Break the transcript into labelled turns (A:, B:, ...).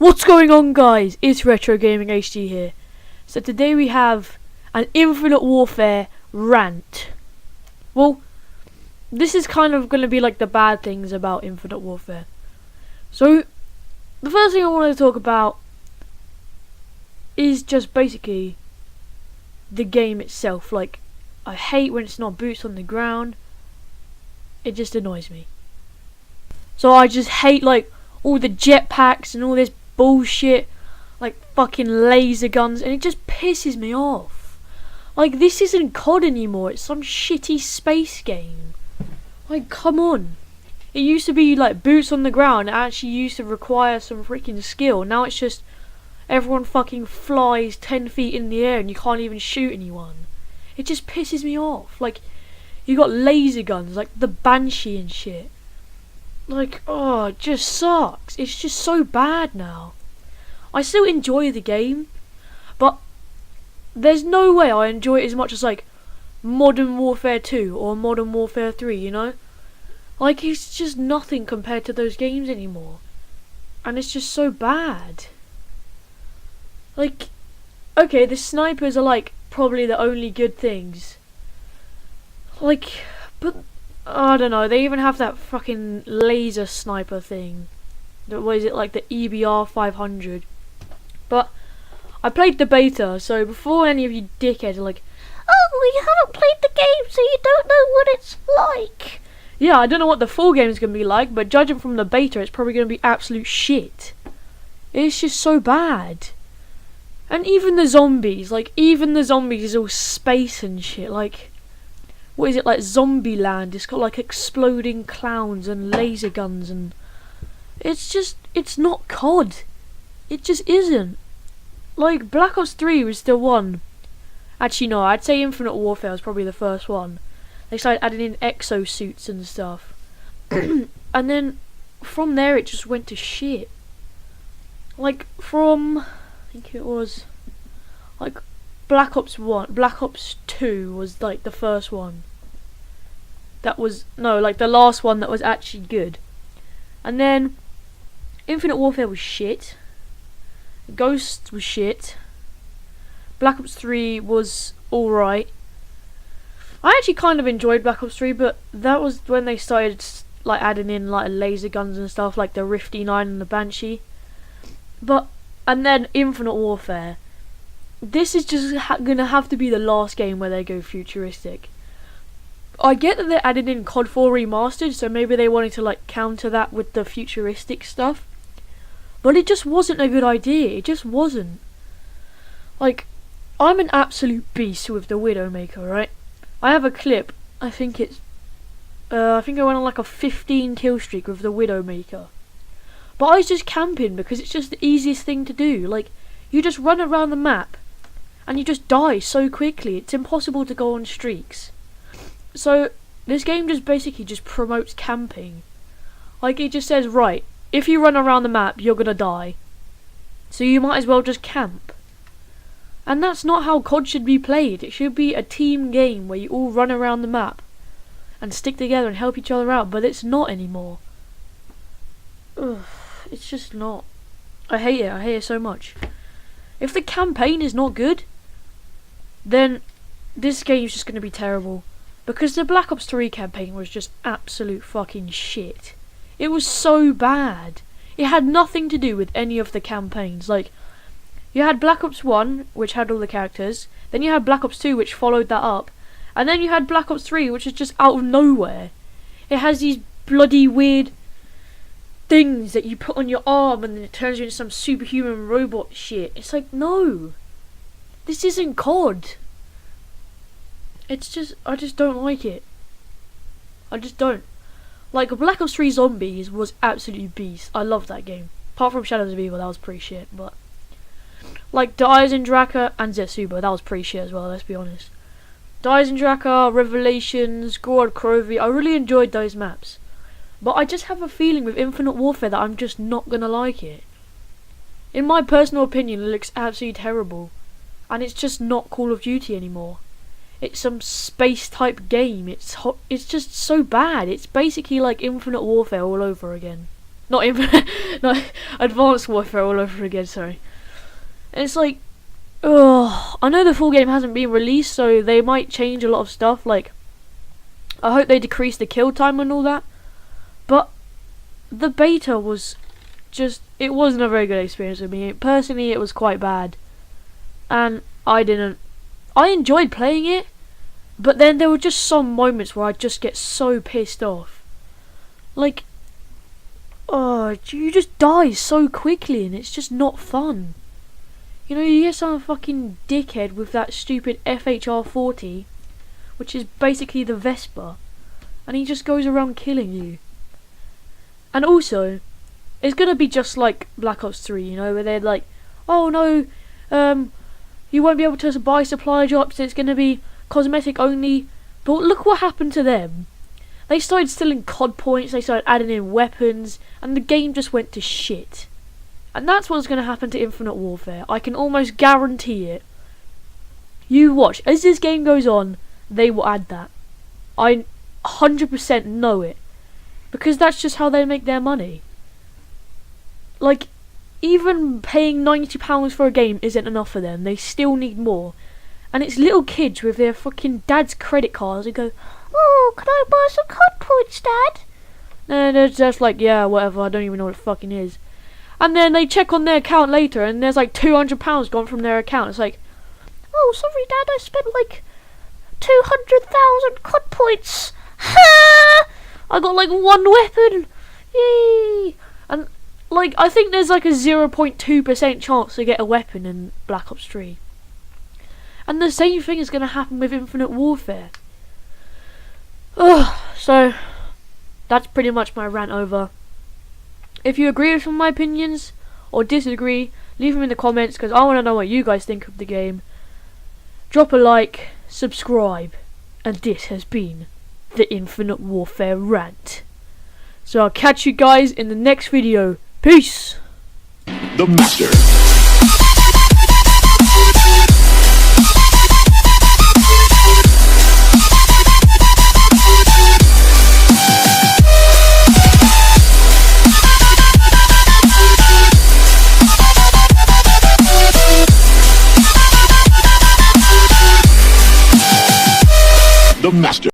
A: What's going on, guys? It's Retro Gaming HD here. So today we have an Infinite Warfare rant. Well, this is kind of going to be like the bad things about Infinite Warfare. So, the first thing I want to talk about is just basically the game itself. Like, I hate when it's not boots on the ground. It just annoys me. So I just hate like all the jetpacks and all this bullshit, like fucking laser guns, and it just pisses me off. Like, this isn't COD anymore, it's some shitty space game. Like, come on. It used to be like boots on the ground. It actually used to require some freaking skill. Now it's just everyone fucking flies 10 feet in the air and you can't even shoot anyone. It just pisses me off. Like, you got laser guns like the Banshee and shit. Like, oh, it just sucks. It's just so bad now. I still enjoy the game, but there's no way I enjoy it as much as like Modern Warfare 2 or Modern Warfare 3, you know? Like, it's just nothing compared to those games anymore. And it's just so bad. Like, okay, the snipers are like probably the only good things. Like, but I don't know, they even have that fucking laser sniper thing. What is it, like the EBR 500? But I played the beta, so before any of you dickheads are like, oh, you haven't played the game, so you don't know what it's like. Yeah, I don't know what the full game is going to be like, but judging from the beta, it's probably going to be absolute shit. It's just so bad. And even the zombies, is all space and shit. Like, what is it, like Zombieland? It's got like exploding clowns and laser guns, and it's not COD. It just isn't. Like, Black Ops 3 was still one. Actually, no, I'd say Infinite Warfare was probably the first one. They started adding in exosuits and stuff. And then, from there, it just went to shit. Like, from, I think it was, like, Black Ops 1, Black Ops 2 was, like, the first one. That was, no, like, the last one that was actually good. And then, Infinite Warfare was shit. Ghost was shit. Black Ops 3 was alright. I actually kind of enjoyed Black Ops 3, but that was when they started like adding in like laser guns and stuff, like the Rifty 9 and the Banshee. And then Infinite Warfare. This is just gonna have to be the last game where they go futuristic. I get that they're adding in COD 4 Remastered, so maybe they wanted to like counter that with the futuristic stuff. But it just wasn't a good idea. It just wasn't. Like, I'm an absolute beast with the Widowmaker, right? I have a clip. I think I went on like a 15 kill streak with the Widowmaker. But I was just camping because it's just the easiest thing to do. Like, you just run around the map and you just die so quickly. It's impossible to go on streaks. So this game just basically just promotes camping. Like, it just says, right, if you run around the map, you're gonna die. So you might as well just camp. And that's not how COD should be played. It should be a team game where you all run around the map and stick together and help each other out, but it's not anymore. Ugh, it's just not. I hate it so much. If the campaign is not good, then this game's just gonna be terrible. Because the Black Ops 3 campaign was just absolute fucking shit. It was so bad. It had nothing to do with any of the campaigns. Like, you had Black Ops 1, which had all the characters. Then you had Black Ops 2, which followed that up. And then you had Black Ops 3, which is just out of nowhere. It has these bloody weird things that you put on your arm and then it turns you into some superhuman robot shit. It's like, no. This isn't COD. It's just, I just don't like it. I just don't. Like, Black Ops 3 Zombies was absolutely beast. I loved that game. Apart from Shadows of Evil, that was pretty shit, but like Eisendrache and Zetsuba, that was pretty shit as well, let's be honest. Eisendrache, Revelations, Gorod Krovi, I really enjoyed those maps. But I just have a feeling with Infinite Warfare that I'm just not gonna like it. In my personal opinion, it looks absolutely terrible. And it's just not Call of Duty anymore. It's some space type game. It's just so bad. It's basically like Infinite Warfare all over again. Not not Advanced Warfare all over again, sorry. And it's like, ugh, I know the full game hasn't been released, so they might change a lot of stuff, like, I hope they decrease the kill time and all that, but the beta was just, it wasn't a very good experience with me. Personally, it was quite bad, and I enjoyed playing it, but then there were just some moments where I'd just get so pissed off. Like, oh, you just die so quickly and it's just not fun. You know, you get some fucking dickhead with that stupid FHR-40, which is basically the Vespa, and he just goes around killing you. And also, it's gonna be just like Black Ops 3, you know, where they're like, oh no, you won't be able to buy supply drops, it's gonna be cosmetic only. But look what happened to them. They started stealing COD points, they started adding in weapons, and the game just went to shit. And that's what's going to happen to Infinite Warfare. I can almost guarantee it. You watch, as this game goes on, they will add that. I 100% know it. Because that's just how they make their money. Like, even paying £90 for a game isn't enough for them. They still need more. And it's little kids with their fucking dad's credit cards who go, oh, can I buy some COD points, Dad? And they're just like, yeah, whatever, I don't even know what it fucking is. And then they check on their account later and there's like £200 gone from their account. It's like, oh, sorry, Dad, I spent like 200,000 COD points. Ha! I got like one weapon. Yay! And like, I think there's like a 0.2% chance to get a weapon in Black Ops 3. And the same thing is going to happen with Infinite Warfare. Ugh, so that's pretty much my rant over. If you agree with some of my opinions or disagree, leave them in the comments because I want to know what you guys think of the game. Drop a like, subscribe, and this has been the Infinite Warfare rant. So I'll catch you guys in the next video. Peace!
B: The Master. The Master.